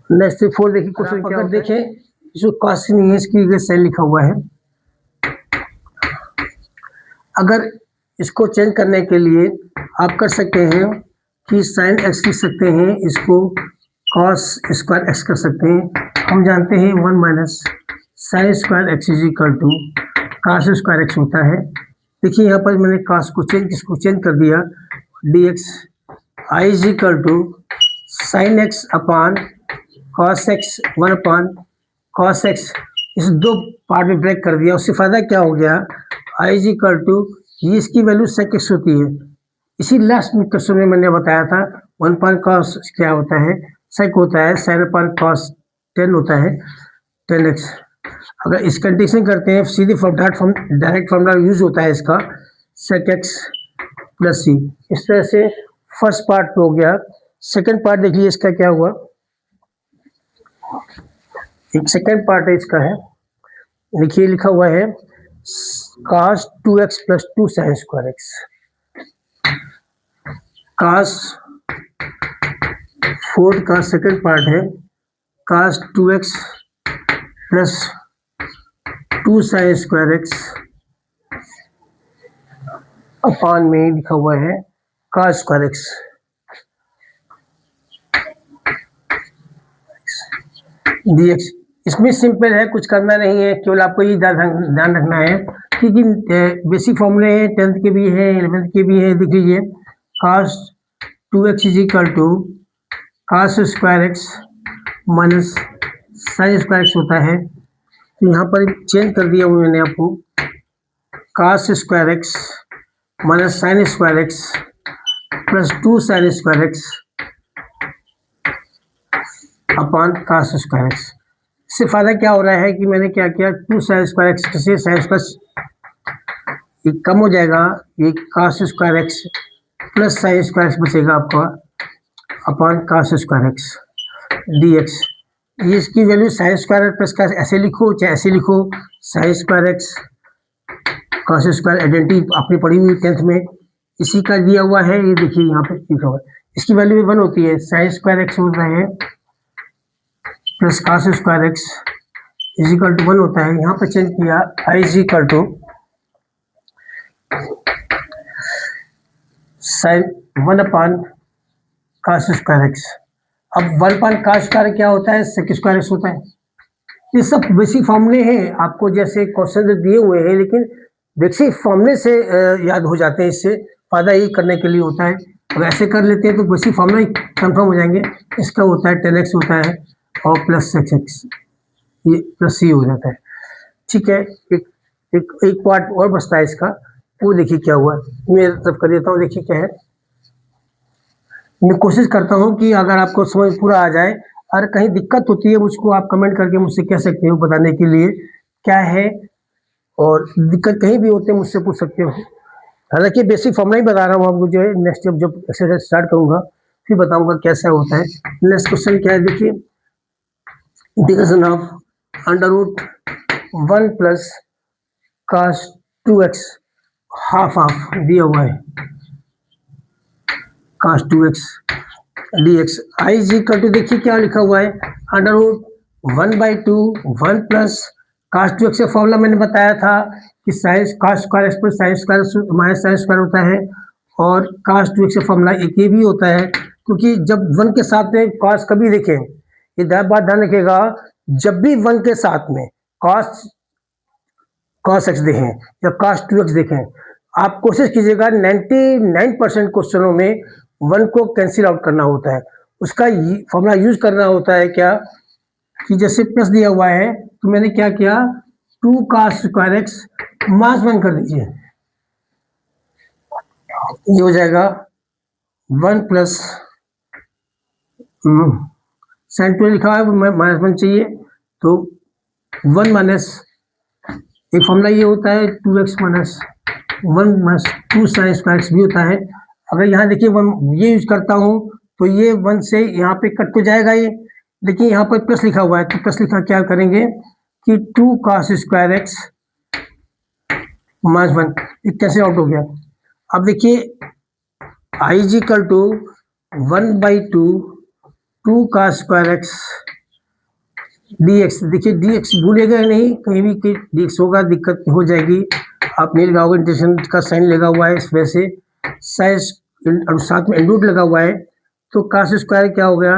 Next 4 देखिए question अगर देखें इसको कॉस नहीं है, इसकी साइन लिखा हुआ है। अगर इसको चेंज करने के लिए आप कर सकते हैं कि साइन एक्स लिख सकते हैं, इसको कॉस स्क्वायर एक्स कर सकते हैं। हम जानते हैं 1 minus sine square x is equal to cos square x होता है। देखिए यहाँ पर मैंने कॉस को इसको चेंज कर दिया, D x I is equal to sine x upon cos x 1 upon cos x. इस दो पार्ट में ब्रेक कर दिया, उससे फ़ायदा क्या हो गया, आई इज इक्वल टू ये इसकी वैल्यू सेक एक्स होती है। इसी लास्ट में क्वेश्चन में मैंने बताया था 1 अपान कॉस क्या होता है, सेक होता है, साइन अपान कॉस 10 होता है 10x। अगर इस कंडीशन करते हैं सीधे डायरेक्ट फॉर्मूला यूज होता है इसका, सेक एक्स प्लस सी। इस तरह से फर्स्ट पार्ट हो गया। सेकंड पार्ट देखिए इसका क्या हुआ, एक सेकंड पार्ट है इसका है, देखिए लिखा हुआ है cos 2x plus 2 sine square x. cos 4 का सेकंड पार्ट है cos 2x plus 2 sine square x upon में लिखा हुआ है cos स्क्वायर एक्स। dx इसमें सिंपल है, कुछ करना नहीं है, केवल आपको ये ध्यान रखना है क्योंकि बेसिक फॉर्मूले हैं, 10th के भी हैं, 11th के भी हैं। देख लीजिए cos 2x is equal to cos square x minus sine square x होता है। तो यहाँ पर चेंज कर दिया हुआ मैंने आपको, cos square x minus sine square x plus 2 sine square x upon cos square x. इससे फ़ायदा क्या हो रहा है कि मैंने क्या किया, 2 साइन स्क्वायर एक्स से साइन स्क्वायर ये कम हो जाएगा, ये cos square x plus sine square x बचेगा आपका अपान cos स्क्वायर एक्स डी एक्स। ये इसकी वैल्यू साइन स्क्वायर प्लस का ऐसे लिखो चाहे ऐसे लिखो, sign square x cos square identity आपने पढ़ी हुई 10th में, इसी का दिया हुआ है। ये देखिए यहाँ पे लिखा हुआ है, इसकी वैल्यू 1 होती है, साइन स्क्वायर एक्स होता है plus cos square x is equal to 1 होता है। यहाँ पर चेंज किया I is equal to sine 1 upon cos square x. अब 1 अपान cos स्क्वायर क्या होता है, सेक स्क्वायर एक्स होता है। ये सब बेसिक फॉर्मूले हैं, आपको जैसे क्वेश्चन दिए हुए हैं लेकिन बेसिक फॉर्मूले से याद हो जाते हैं, इससे फ़ायदा यही करने के लिए होता है। अगर ऐसे कर लेते हैं तो बेसिक फॉर्मूला ही कन्फर्म हो जाएंगे। इसका होता है 10x होता है और प्लस सेक एक्स, ये प्लस सी हो जाता है। ठीक है, एक पार्ट और बचता है इसका, वो देखिए क्या हुआ, मैं तरफ कर देता हूँ। देखिए क्या है, मैं कोशिश करता हूँ कि अगर आपको समझ पूरा आ जाए, अगर कहीं दिक्कत होती है मुझको आप कमेंट करके मुझसे कह सकते हो बताने के लिए क्या है, और दिक्कत कहीं भी होते हैं मुझसे पूछ सकते हो। हालांकि बेसिक फॉर्मूला ही बता रहा हूँ आपको, जो है नेक्स्ट जब एक्सरसाइज स्टार्ट करूँगा फिर बताऊँगा कैसा होता है। नेक्स्ट क्वेश्चन क्या है, देखिए integration of under root 1 plus cos 2x half दिया हुआ है cos 2x dx। I is equal to देखिए क्या लिखा हुआ है, under root 1/2 1 plus cos 2x का फॉर्मूला मैंने बताया था कि sine cos square x plus sine square minus sine square होता है, और cos 2x का फॉर्मूला एक ये भी होता है, क्योंकि जब 1 के साथ में cos कभी देखें, ये बात ध्यान रखिएगा, जब भी 1 के साथ में cos x देखें या cos 2x देखें, आप कोशिश कीजिएगा 99% क्वेश्चनों में 1 को कैंसिल आउट करना होता है। उसका फॉर्मूला यूज करना होता है क्या कि जैसे प्लस दिया हुआ है तो मैंने क्या किया, 2 cos स्क्वायर एक्स माइनस 1 कर दीजिए, ये हो जाएगा 1 प्लस साइन 2 लिखा है माइनस 1 चाहिए, तो 1 माइनस एक फॉर्मूला ये होता है 2x minus 1 minus 2 sine square x भी होता है। अगर यहाँ देखिए 1 ये यूज करता हूँ तो ये 1 से यहाँ पे कट तो जाएगा ये, देखिए यहाँ पर प्लस लिखा हुआ है तो प्लस लिखा क्या करेंगे कि 2 cos स्क्वायर एक्स माइनस 1, ये कैसे आउट हो गया। अब देखिए I is equal to 1/2 2 cos square एक्स डी एक्स, देखिए डी एक्स भूलेगा नहीं कहीं भी कि डी एक्स होगा, दिक्कत हो जाएगी। आप नहीं लगाओगे, इंटेंशन का साइन लगा हुआ है इस वजह से, साइज और साथ में इंक्लूड लगा हुआ है, तो कास स्क्वायर क्या हो गया,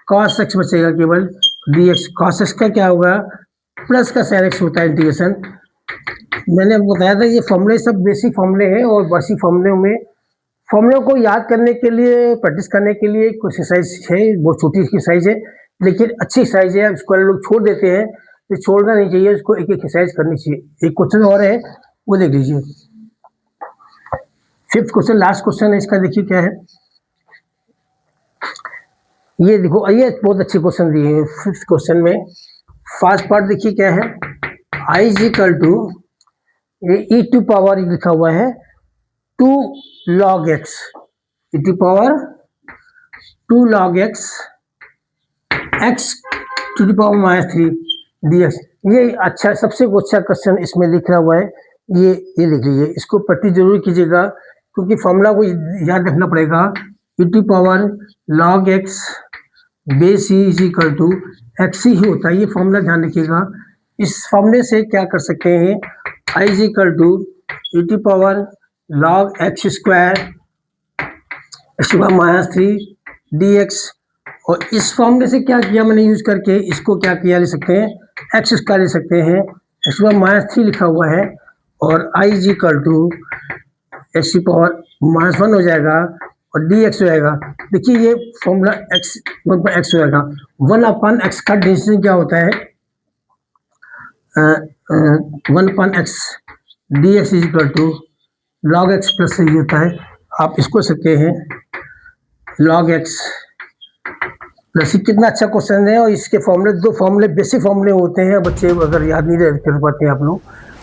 कॉस एक्स बचेगा केवल, डी एक्स कॉस एक्स का क्या होगा, प्लस का साइन एक्स होता है इंटीग्रेशन। मैंने बताया था ये फॉर्मूले सब बेसिक फॉर्मूले हैं, और बेसिक फॉर्मूले में फॉर्मूलों को याद करने के लिए, प्रैक्टिस करने के लिए कुछ एक्सरसाइज है, बहुत छोटी एक्सरसाइज है लेकिन अच्छी एक्सरसाइज है। इसको लोग छोड़ देते हैं, तो छोड़ना नहीं चाहिए, इसको एक एक एक्सरसाइज करनी चाहिए। एक क्वेश्चन और है, वो देख लीजिए। फिफ्थ क्वेश्चन, लास्ट क्वेश्चन है इसका, देखिए क्या है। ये देखो, ये बहुत अच्छे क्वेश्चन दिए हैं फिफ्थ क्वेश्चन में। फर्स्ट पार्ट देखिए क्या है, I is equal to, e to power लिखा हुआ है 2 log x, e to power 2 log x, x to the power -3 dx। ये अच्छा, सबसे अच्छा क्वेश्चन इसमें लिखा हुआ है, ये लिख लीजिए, इसको प्रैक्टिस जरूर कीजिएगा क्योंकि फॉर्मूला को याद रखना पड़ेगा। e to power log x base e is equal to x ही होता है, ये फॉर्मूला ध्यान रखिएगा। इस फॉर्मूले से क्या कर सकते हैं, I is equal to e to power log x square -3 dx। और इस फॉर्मूले से क्या किया मैंने यूज करके, इसको क्या किया ले सकते हैं, एक्स स्क्वायर ले सकते हैं, -3 लिखा हुआ है, और आई इज इक्वल टू एक्स की पावर -1 हो जाएगा और डी एक्स हो जाएगा। देखिए ये फॉर्मूला एक्स 1/x हो जाएगा। 1/x का डिफिनेशन क्या होता है, 1/x d x is equal to log x plus ही होता है। आप इसको सकते हैं log x प्लस, कितना अच्छा क्वेश्चन है। और इसके फॉर्मूले, 2 फॉर्मूले बेसिक फॉर्मूले होते हैं, बच्चे अगर याद नहीं कर पाते हैं आप लोग,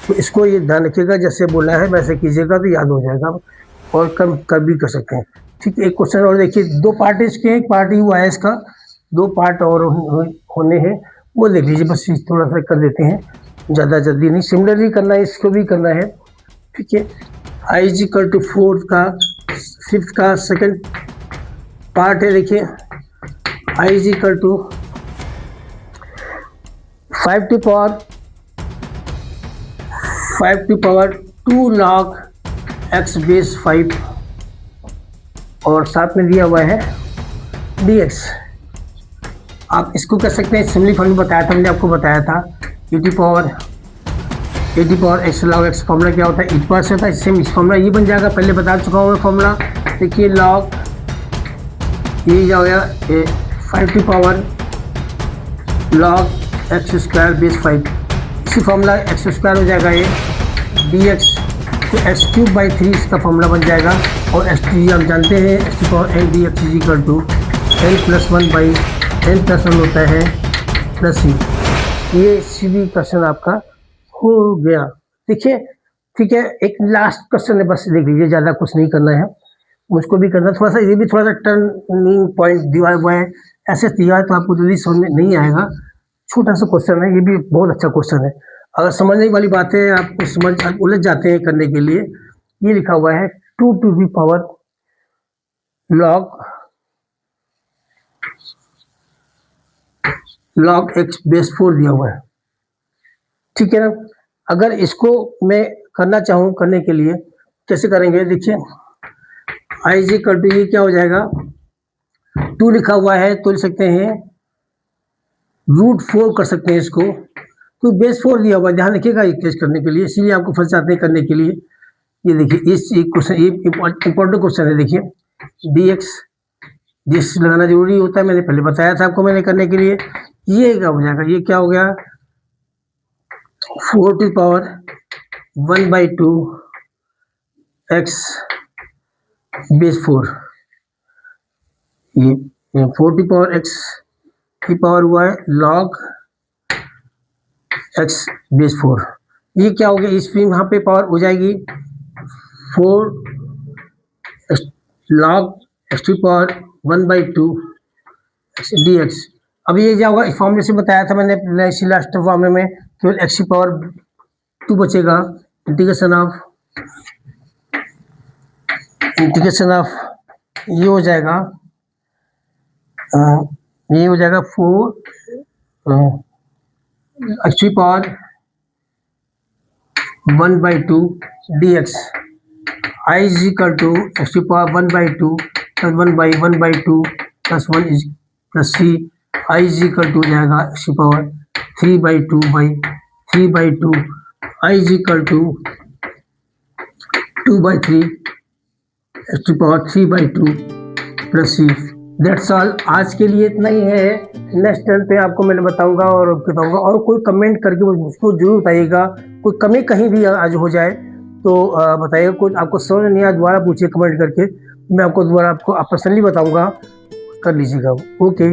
तो इसको ये ध्यान रखिएगा, जैसे बोला है वैसे कीजिएगा तो याद हो जाएगा, और कर भी कर सकते हैं। ठीक है, एक क्वेश्चन और देखिए, 2 पार्ट इसके, एक पार्ट ही हुआ है इसका, 2 पार्ट और होने हैं, वो देख लीजिए। बस थोड़ा सा कर देते हैं, ज़्यादा जल्दी नहीं, सिमिलरली करना है, इसको भी करना है। ठीक है, आई इज इक्वल टू 4 का 5th का सेकंड पार्ट है, देखिए I is equal to 5 to power 2 log x base 5, और साथ में दिया हुआ है dx। आप इसको कर सकते हैं, सिम्पलीफाई बताया था, मैंने आपको बताया था e to power x log x, formula क्या होता है, e पावर से होता है, सेम इस फॉर्मूला ये बन जाएगा, पहले बता चुका हूँ मैं फॉर्मूला। देखिए log ये क्या हो गया, 5 to power log x square base 5, इसी फॉर्मूला x स्क्वायर हो जाएगा ये dx, तो x³/3 इसका फॉर्मूला बन जाएगा। और x3 आप जानते हैं, x to power n dx is equal to n+1/n+1 होता है प्लस ही। ये सीधी क्वेश्चन आपका हो गया। देखिए ठीक है, एक लास्ट क्वेश्चन है, बस देख लीजिए, ज़्यादा कुछ नहीं करना है, मुझको भी करना थोड़ा सा, ये भी थोड़ा सा टर्निंग पॉइंट दिया हुआ है, ऐसे दिया है तो आपको जल्दी समझ में नहीं आएगा। छोटा सा क्वेश्चन है, ये भी बहुत अच्छा क्वेश्चन है, अगर समझने वाली बातें आपको समझ उलझ जाते हैं करने के लिए। ये लिखा हुआ है 2 to the power log x base 4 दिया हुआ है। ठीक है ना, अगर इसको मैं करना चाहूँ, करने के लिए कैसे करेंगे, देखिए आई इज इक्वल टू, ये क्या हो जाएगा, 2 लिखा हुआ है तो लिख सकते हैं √4 कर सकते हैं इसको, तो बेस 4 दिया हुआ है, ध्यान रखिएगा ये केस करने के लिए, इसीलिए आपको फंस जाते हैं करने के लिए। ये देखिए, इस क्वेश्चन, ये इंपॉर्टेंट क्वेश्चन है, देखिए dx लगाना जरूरी होता है, मैंने पहले बताया था आपको मैंने करने के लिए। ये क्या हो जाएगा, ये क्या हो गया, 4 टू पावर 1/2 x बेस 4, ये 4 टू पावर x की पावर हुआ है log x बेस 4। ये क्या हो गया, इस पे यहाँ पे पावर हो जाएगी 4 log x की पावर 1/2 dx। अब ये क्या होगा, इस फॉर्मूले से बताया था मैंने, इसी लास्ट फॉर्मूले में केवल x की पावर 2 बचेगा, इंटीग्रेशन ऑफ ये हो जाएगा, ये हो जाएगा 4 x to power 1/2 dx I is equal to x to power 1/2 plus 1/2 plus 1 is plus 3 I is equal to हो जाएगा x to power 3/2 by 3/2 I is equal to 2/3 x to power 3/2 plus c। That's all. आज के लिए इतना ही है। Next turn पे आपको मैंने बताऊंगा और बताऊंगा। और कोई कमेंट करके मुझको जरूर बताइएगा, कोई कमी कहीं भी आज हो जाए तो बताइएगा। कुछ आपको समझ नहीं आया दोबारा पूछिए कमेंट करके, मैं आपको दोबारा आपको पर्सनली बताऊंगा, कर लीजिएगा। ओके।